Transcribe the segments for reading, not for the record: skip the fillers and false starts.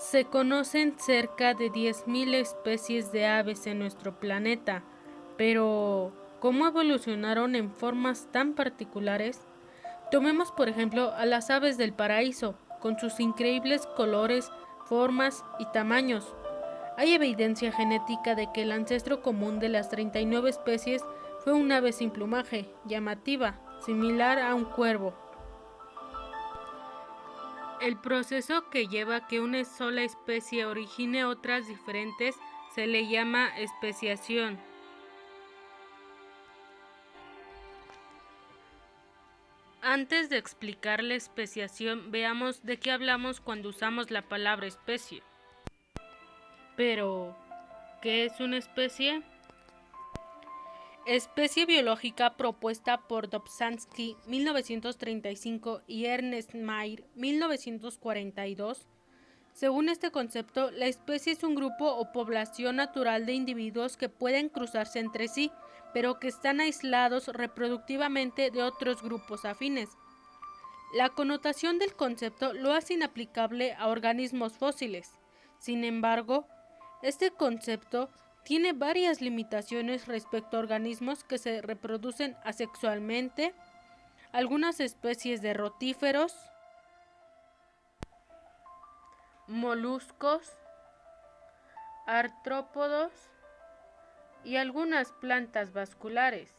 Se conocen cerca de 10.000 especies de aves en nuestro planeta, pero ¿cómo evolucionaron en formas tan particulares? Tomemos por ejemplo a las aves del paraíso, con sus increíbles colores, formas y tamaños. Hay evidencia genética de que el ancestro común de las 39 especies fue un ave sin plumaje, llamativa, similar a un cuervo. El proceso que lleva a que una sola especie origine otras diferentes se le llama especiación. Antes de explicar la especiación, veamos de qué hablamos cuando usamos la palabra especie. Pero, ¿qué es una especie? Especie biológica propuesta por Dobzhansky 1935 y Ernest Mayr 1942. Según este concepto, la especie es un grupo o población natural de individuos que pueden cruzarse entre sí, pero que están aislados reproductivamente de otros grupos afines. La connotación del concepto lo hace inaplicable a organismos fósiles. Sin embargo, este concepto tiene varias limitaciones respecto a organismos que se reproducen asexualmente, algunas especies de rotíferos, moluscos, artrópodos y algunas plantas vasculares.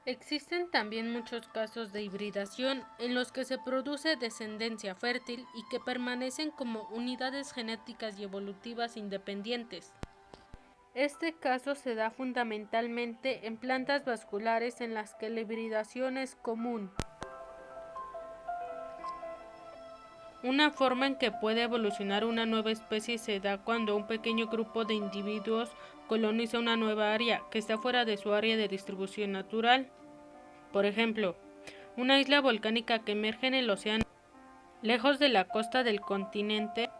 Existen también muchos casos de hibridación en los que se produce descendencia fértil y que permanecen como unidades genéticas y evolutivas independientes. Este caso se da fundamentalmente en plantas vasculares en las que la hibridación es común. Una forma en que puede evolucionar una nueva especie se da cuando un pequeño grupo de individuos coloniza una nueva área que está fuera de su área de distribución natural. Por ejemplo, una isla volcánica que emerge en el océano, lejos de la costa del continente.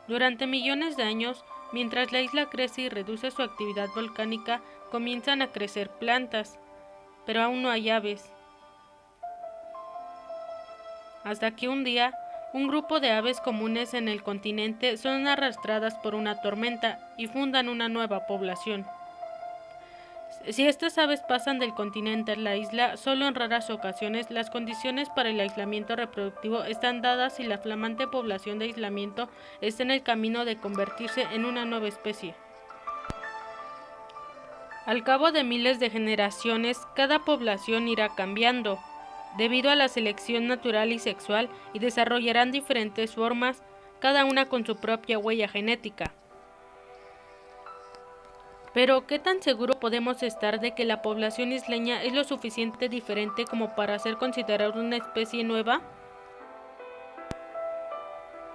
Durante millones de años, mientras la isla crece y reduce su actividad volcánica, comienzan a crecer plantas, pero aún no hay aves. Hasta que un día, un grupo de aves comunes en el continente son arrastradas por una tormenta y fundan una nueva población. Si estas aves pasan del continente a la isla, solo en raras ocasiones las condiciones para el aislamiento reproductivo están dadas y la flamante población de aislamiento está en el camino de convertirse en una nueva especie. Al cabo de miles de generaciones, cada población irá cambiando, debido a la selección natural y sexual, y desarrollarán diferentes formas, cada una con su propia huella genética. Pero, ¿qué tan seguro podemos estar de que la población isleña es lo suficientemente diferente como para ser considerada una especie nueva?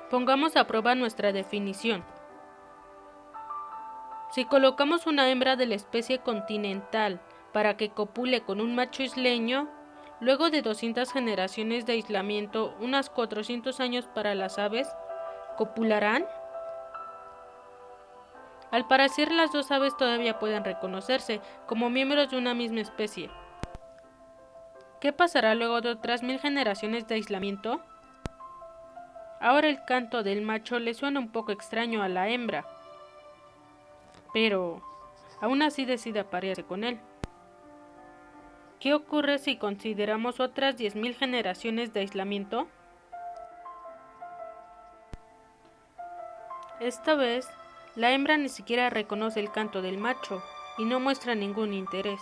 Pongamos a prueba nuestra definición. Si colocamos una hembra de la especie continental para que copule con un macho isleño, luego de 200 generaciones de aislamiento, unos 400 años para las aves, ¿copularán? Al parecer, las dos aves todavía pueden reconocerse como miembros de una misma especie. ¿Qué pasará luego de otras 1000 generaciones de aislamiento? Ahora el canto del macho le suena un poco extraño a la hembra, pero aún así decide aparearse con él. ¿Qué ocurre si consideramos otras 10.000 generaciones de aislamiento? Esta vez, la hembra ni siquiera reconoce el canto del macho y no muestra ningún interés.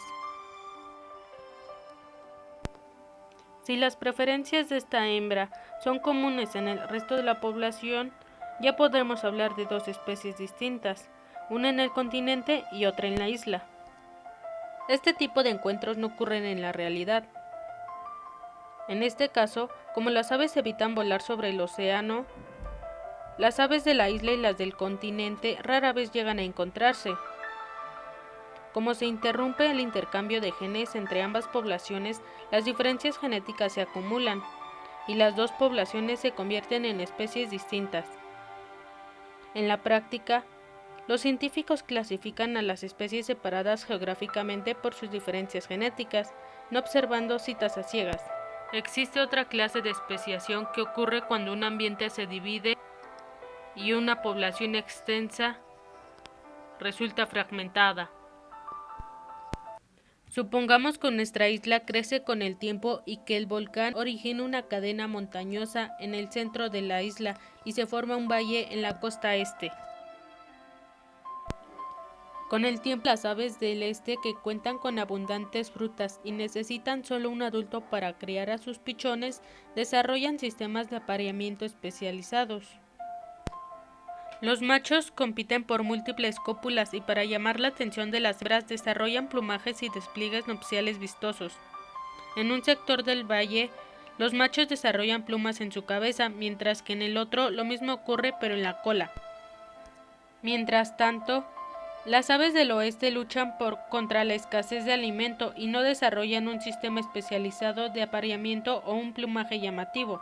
Si las preferencias de esta hembra son comunes en el resto de la población, ya podremos hablar de dos especies distintas, una en el continente y otra en la isla. Este tipo de encuentros no ocurren en la realidad. En este caso, como las aves evitan volar sobre el océano, las aves de la isla y las del continente rara vez llegan a encontrarse. Como se interrumpe el intercambio de genes entre ambas poblaciones, las diferencias genéticas se acumulan, y las dos poblaciones se convierten en especies distintas. En la práctica, los científicos clasifican a las especies separadas geográficamente por sus diferencias genéticas, no observando citas a ciegas. Existe otra clase de especiación que ocurre cuando un ambiente se divide y una población extensa resulta fragmentada. Supongamos que nuestra isla crece con el tiempo y que el volcán origina una cadena montañosa en el centro de la isla y se forma un valle en la costa este. Con el tiempo, las aves del este, que cuentan con abundantes frutas y necesitan solo un adulto para criar a sus pichones, desarrollan sistemas de apareamiento especializados. Los machos compiten por múltiples cópulas y para llamar la atención de las hembras desarrollan plumajes y despliegues nupciales vistosos. En un sector del valle, los machos desarrollan plumas en su cabeza, mientras que en el otro lo mismo ocurre pero en la cola. Mientras tanto, las aves del oeste luchan contra la escasez de alimento y no desarrollan un sistema especializado de apareamiento o un plumaje llamativo.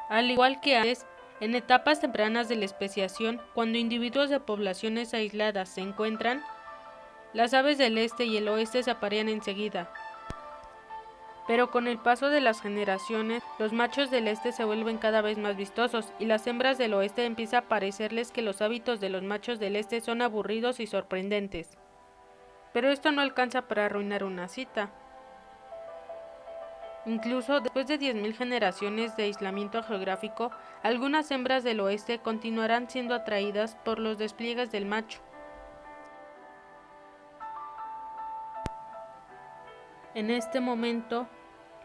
Al igual que antes, en etapas tempranas de la especiación, cuando individuos de poblaciones aisladas se encuentran, las aves del este y el oeste se aparean enseguida. Pero con el paso de las generaciones, los machos del este se vuelven cada vez más vistosos y las hembras del oeste empieza a parecerles que los hábitos de los machos del este son aburridos y sorprendentes. Pero esto no alcanza para arruinar una cita. Incluso después de 10.000 generaciones de aislamiento geográfico, algunas hembras del oeste continuarán siendo atraídas por los despliegues del macho. En este momento,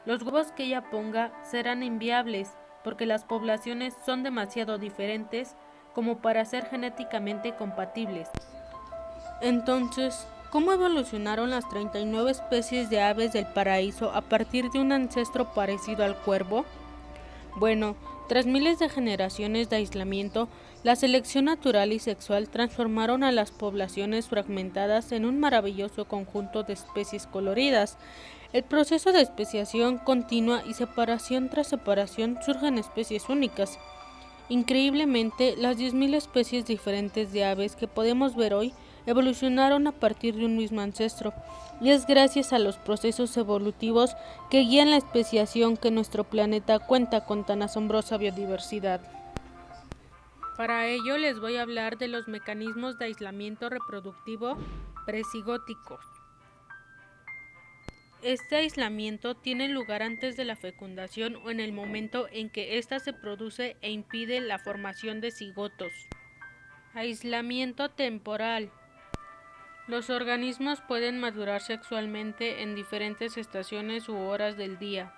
los huevos que ella ponga serán inviables, porque las poblaciones son demasiado diferentes como para ser genéticamente compatibles. Entonces, ¿cómo evolucionaron las 39 especies de aves del paraíso a partir de un ancestro parecido al cuervo? Bueno, tras miles de generaciones de aislamiento, la selección natural y sexual transformaron a las poblaciones fragmentadas en un maravilloso conjunto de especies coloridas. El proceso de especiación continua y separación tras separación surgen especies únicas. Increíblemente, las 10.000 especies diferentes de aves que podemos ver hoy evolucionaron a partir de un mismo ancestro, y es gracias a los procesos evolutivos que guían la especiación que nuestro planeta cuenta con tan asombrosa biodiversidad. Para ello les voy a hablar de los mecanismos de aislamiento reproductivo presigóticos. Este aislamiento tiene lugar antes de la fecundación o en el momento en que ésta se produce e impide la formación de cigotos. Aislamiento temporal. Los organismos pueden madurar sexualmente en diferentes estaciones u horas del día.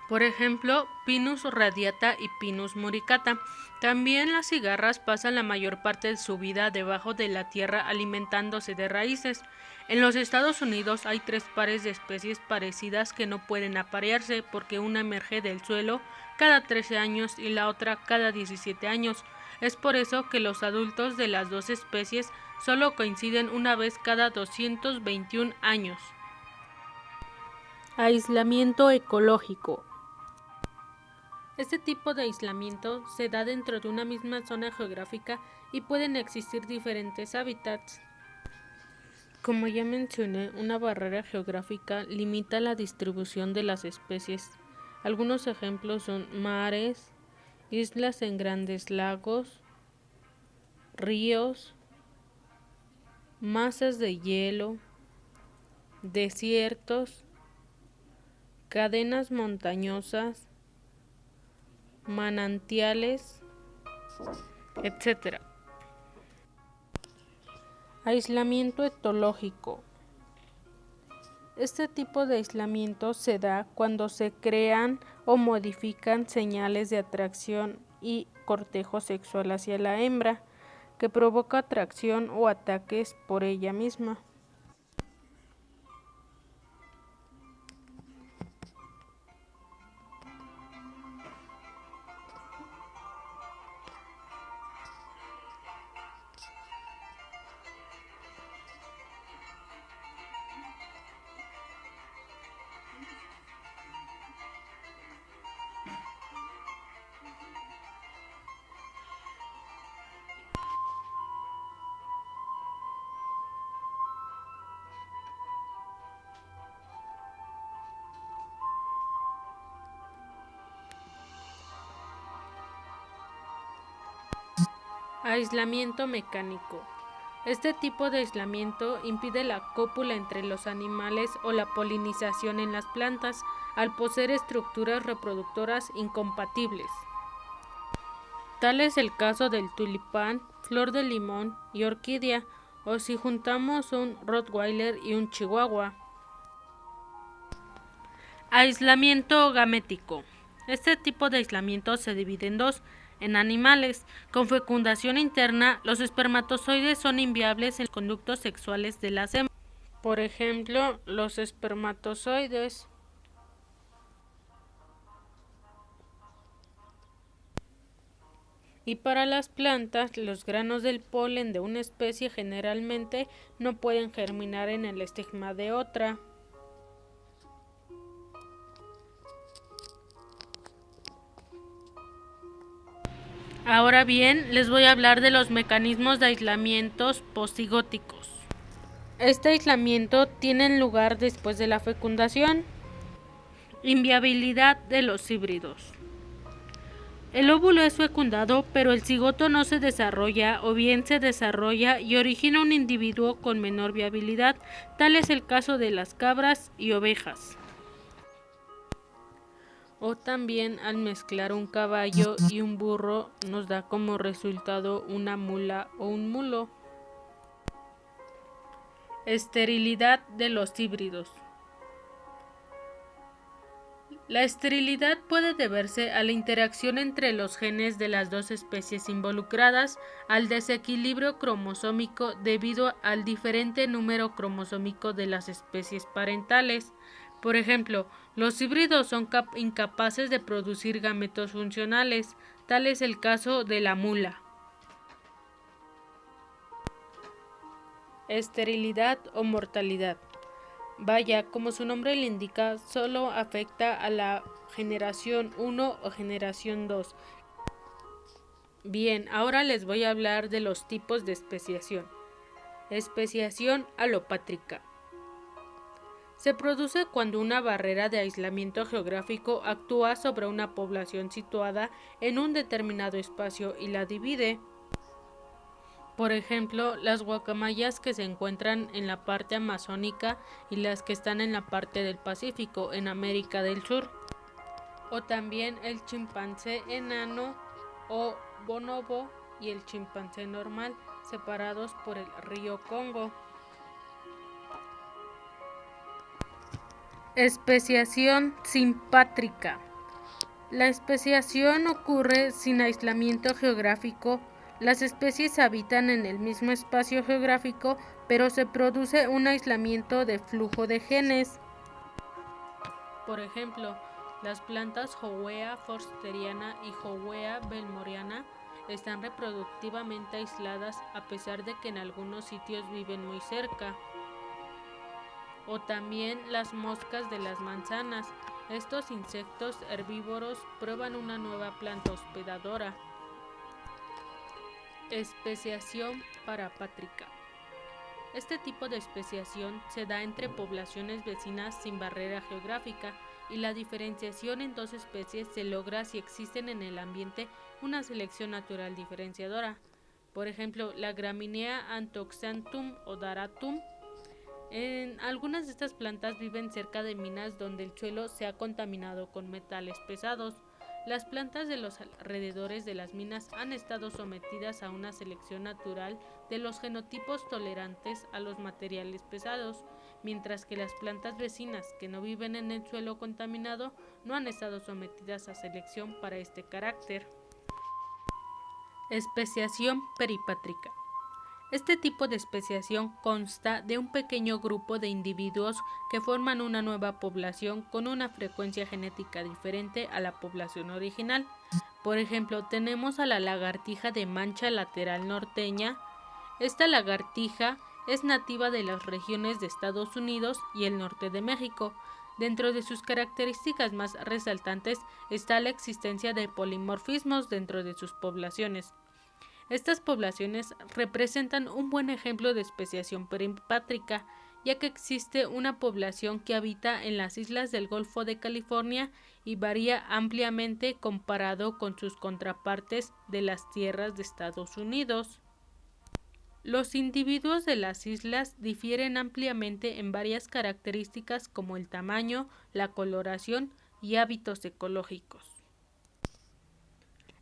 Por ejemplo, Pinus radiata y Pinus muricata. También las cigarras pasan la mayor parte de su vida debajo de la tierra alimentándose de raíces. En los Estados Unidos hay 3 pares de especies parecidas que no pueden aparearse porque una emerge del suelo cada 13 años y la otra cada 17 años. Es por eso que los adultos de las 2 especies solo coinciden una vez cada 221 años. Aislamiento ecológico. Este tipo de aislamiento se da dentro de una misma zona geográfica y pueden existir diferentes hábitats. Como ya mencioné, una barrera geográfica limita la distribución de las especies. Algunos ejemplos son mares, islas en grandes lagos, ríos, masas de hielo, desiertos, cadenas montañosas, manantiales, etc. Aislamiento etológico. Este tipo de aislamiento se da cuando se crean o modifican señales de atracción y cortejo sexual hacia la hembra, que provoca atracción o ataques por ella misma. Aislamiento mecánico. Este tipo de aislamiento impide la cópula entre los animales o la polinización en las plantas al poseer estructuras reproductoras incompatibles. Tal es el caso del tulipán, flor de limón y orquídea, o si juntamos un rottweiler y un chihuahua. Aislamiento gamético. Este tipo de aislamiento se divide en dos. En animales con fecundación interna, los espermatozoides son inviables en los conductos sexuales de las hembras. Por ejemplo, los espermatozoides. Y para las plantas, los granos del polen de una especie generalmente no pueden germinar en el estigma de otra. Ahora bien, les voy a hablar de los mecanismos de aislamientos posigóticos. Este aislamiento tiene lugar después de la fecundación. Inviabilidad de los híbridos. El óvulo es fecundado, pero el cigoto no se desarrolla o bien se desarrolla y origina un individuo con menor viabilidad. Tal es el caso de las cabras y ovejas. O también al mezclar un caballo y un burro nos da como resultado una mula o un mulo. Esterilidad de los híbridos. La esterilidad puede deberse a la interacción entre los genes de las dos especies involucradas, al desequilibrio cromosómico debido al diferente número cromosómico de las especies parentales. Por ejemplo, los híbridos son incapaces de producir gametos funcionales, tal es el caso de la mula. Esterilidad o mortalidad. Vaya, como su nombre le indica, solo afecta a la generación 1 o generación 2. Bien, ahora les voy a hablar de los tipos de especiación. Especiación alopátrica. Se produce cuando una barrera de aislamiento geográfico actúa sobre una población situada en un determinado espacio y la divide. Por ejemplo, las guacamayas que se encuentran en la parte amazónica y las que están en la parte del Pacífico, en América del Sur. O también el chimpancé enano o bonobo y el chimpancé normal, separados por el río Congo. Especiación simpátrica. La especiación ocurre sin aislamiento geográfico. Las especies habitan en el mismo espacio geográfico, pero se produce un aislamiento de flujo de genes. Por ejemplo, las plantas Howea forsteriana y Howea belmoriana están reproductivamente aisladas a pesar de que en algunos sitios viven muy cerca. O también las moscas de las manzanas. Estos insectos herbívoros prueban una nueva planta hospedadora. Especiación parapátrica. Este tipo de especiación se da entre poblaciones vecinas sin barrera geográfica y la diferenciación en dos especies se logra si existen en el ambiente una selección natural diferenciadora. Por ejemplo, la Graminea anthoxanthum odoratum. En algunas de estas plantas viven cerca de minas donde el suelo se ha contaminado con metales pesados. Las plantas de los alrededores de las minas han estado sometidas a una selección natural de los genotipos tolerantes a los materiales pesados, mientras que las plantas vecinas que no viven en el suelo contaminado no han estado sometidas a selección para este carácter. Especiación peripátrica. Este tipo de especiación consta de un pequeño grupo de individuos que forman una nueva población con una frecuencia genética diferente a la población original. Por ejemplo, tenemos a la lagartija de mancha lateral norteña. Esta lagartija es nativa de las regiones de Estados Unidos y el norte de México. Dentro de sus características más resaltantes está la existencia de polimorfismos dentro de sus poblaciones. Estas poblaciones representan un buen ejemplo de especiación peripátrica, ya que existe una población que habita en las islas del Golfo de California y varía ampliamente comparado con sus contrapartes de las tierras de Estados Unidos. Los individuos de las islas difieren ampliamente en varias características como el tamaño, la coloración y hábitos ecológicos.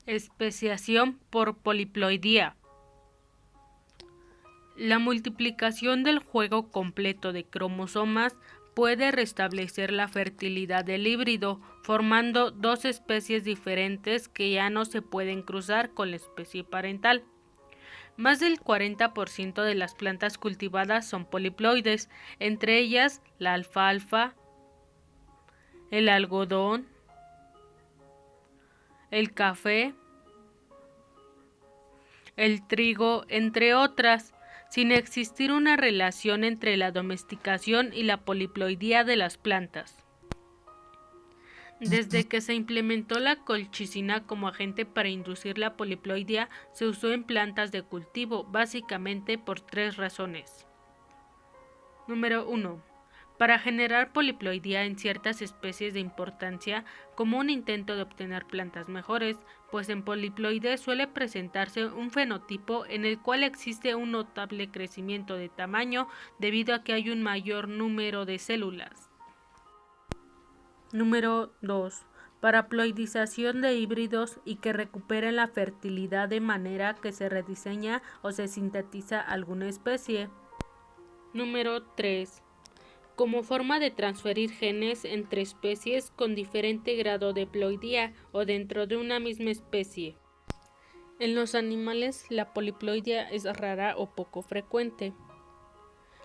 Especiación por poliploidía. La multiplicación del juego completo de cromosomas puede restablecer la fertilidad del híbrido, formando dos especies diferentes que ya no se pueden cruzar con la especie parental. Más del 40% de las plantas cultivadas son poliploides, entre ellas la alfalfa, el algodón, el café, el trigo, entre otras, sin existir una relación entre la domesticación y la poliploidía de las plantas. Desde que se implementó la colchicina como agente para inducir la poliploidía, se usó en plantas de cultivo, básicamente por tres razones. Número 1. Para generar poliploidía en ciertas especies de importancia, como un intento de obtener plantas mejores, pues en poliploides suele presentarse un fenotipo en el cual existe un notable crecimiento de tamaño debido a que hay un mayor número de células. Número 2. Para ploidización de híbridos y que recuperen la fertilidad de manera que se rediseña o se sintetiza alguna especie. Número 3. Como forma de transferir genes entre especies con diferente grado de ploidía o dentro de una misma especie. En los animales, la poliploidía es rara o poco frecuente.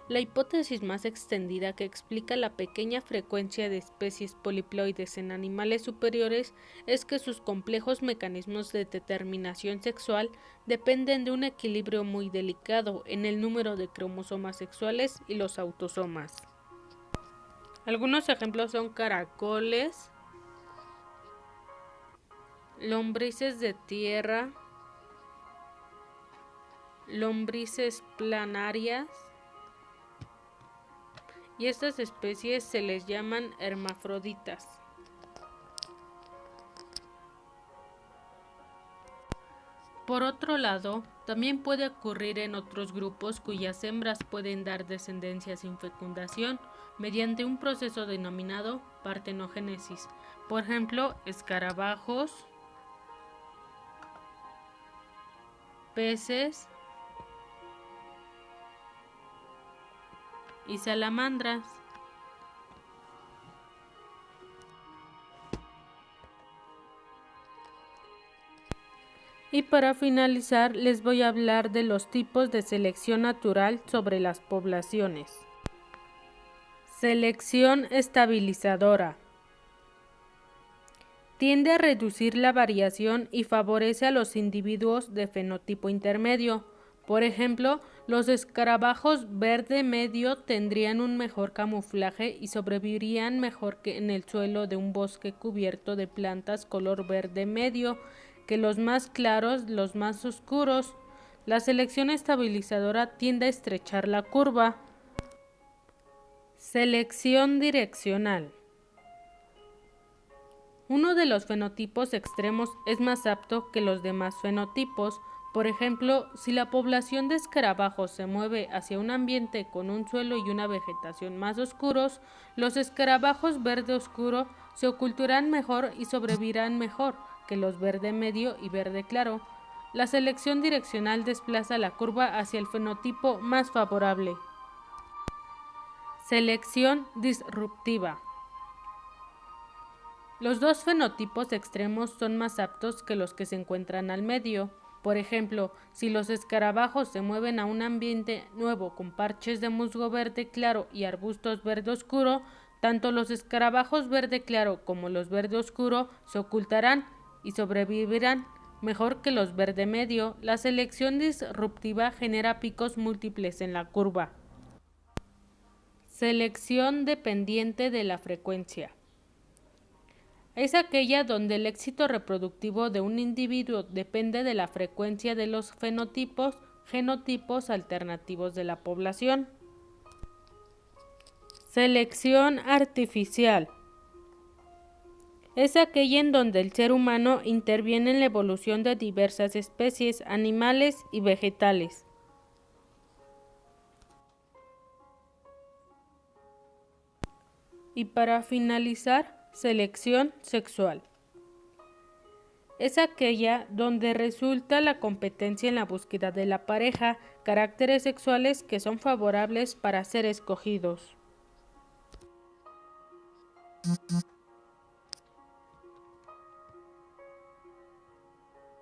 La hipótesis más extendida que explica la pequeña frecuencia de especies poliploides en animales superiores es que sus complejos mecanismos de determinación sexual dependen de un equilibrio muy delicado en el número de cromosomas sexuales y los autosomas. Algunos ejemplos son caracoles, lombrices de tierra, lombrices planarias, y estas especies se les llaman hermafroditas. Por otro lado, también puede ocurrir en otros grupos cuyas hembras pueden dar descendencia sin fecundación mediante un proceso denominado partenogénesis, por ejemplo, escarabajos, peces y salamandras. Y para finalizar, les voy a hablar de los tipos de selección natural sobre las poblaciones. Selección estabilizadora. Tiende a reducir la variación y favorece a los individuos de fenotipo intermedio. Por ejemplo, los escarabajos verde medio tendrían un mejor camuflaje y sobrevivirían mejor que en el suelo de un bosque cubierto de plantas color verde medio que los más claros, los más oscuros. La selección estabilizadora tiende a estrechar la curva. Selección direccional. Uno de los fenotipos extremos es más apto que los demás fenotipos. Por ejemplo, si la población de escarabajos se mueve hacia un ambiente con un suelo y una vegetación más oscuros, los escarabajos verde oscuro se ocultarán mejor y sobrevivirán mejor que los verde medio y verde claro. La selección direccional desplaza la curva hacia el fenotipo más favorable. Selección disruptiva. Los dos fenotipos extremos son más aptos que los que se encuentran al medio. Por ejemplo, si los escarabajos se mueven a un ambiente nuevo con parches de musgo verde claro y arbustos verde oscuro, tanto los escarabajos verde claro como los verde oscuro se ocultarán y sobrevivirán mejor que los verde medio. La selección disruptiva genera picos múltiples en la curva. Selección dependiente de la frecuencia. Es aquella donde el éxito reproductivo de un individuo depende de la frecuencia de los genotipos alternativos de la población. Selección artificial. Es aquella en donde el ser humano interviene en la evolución de diversas especies animales y vegetales. Y para finalizar, selección sexual. Es aquella donde resulta la competencia en la búsqueda de la pareja, caracteres sexuales que son favorables para ser escogidos.